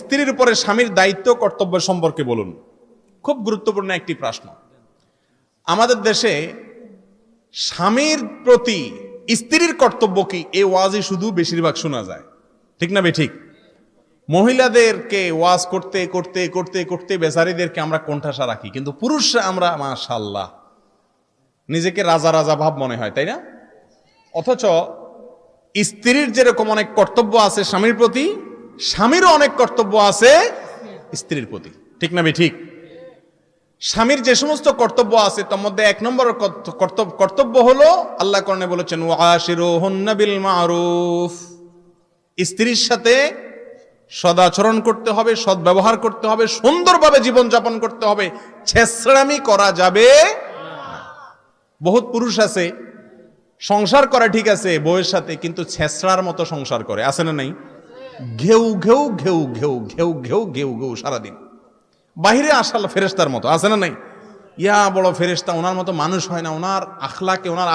স্ত্রীর উপরে স্বামীর দায়িত্ব কর্তব্য সম্পর্কে বলুন। খুব গুরুত্বপূর্ণ একটি প্রশ্ন। আমাদের দেশে স্বামীর প্রতি স্ত্রীর কর্তব্য কি, এই ওয়াজই শুধু বেশিরভাগ শোনা যায়, ঠিক না ঠিক? মহিলাদেরকে ওয়াজ করতে করতে করতে করতে বেচারীদেরকে আমরা কোণঠাসা রাখি, কিন্তু পুরুষরা আমরা মাশাআল্লাহ নিজেকে রাজা রাজা ভাব মনে হয়, তাই না? অথচ স্ত্রীর যেরকম অনেক কর্তব্য আছে স্বামীর প্রতি, স্বামীরও অনেক কর্তব্য আছে স্ত্রীর প্রতি, ঠিক না ঠিক? স্বামীর যে সমস্ত কর্তব্য আছে তার মধ্যে 1 নম্বর কর্তব্য হলো আল্লাহ কোরআনে বলেছেন ওয়াশিরুহুন্না বিল মারুফ, স্ত্রীর সাথে সদাচরণ করতে হবে, সদ্ব্যবহার করতে হবে, সুন্দরভাবে জীবনযাপন করতে হবে, ছেঁচড়ামি করা যাবে না। বহুত পুরুষ আছে সংসার করা ঠিক আছে বউয়ের সাথে, কিন্তু ছেঁচড়ার মতো সংসার করে, আছে না নাই? ঘেউ ঘেউ ঘেউ ঘেউ ঘেউ ঘেউ ঘেউ ঘেউ সারাদিন, বাহিরে আসাল ফেরেশতার মতো, আছে না নাই? ইয়া বড় ফেরেশতা, ওনার মতো মানুষ হয় না, ওনার আখলাকে ওনার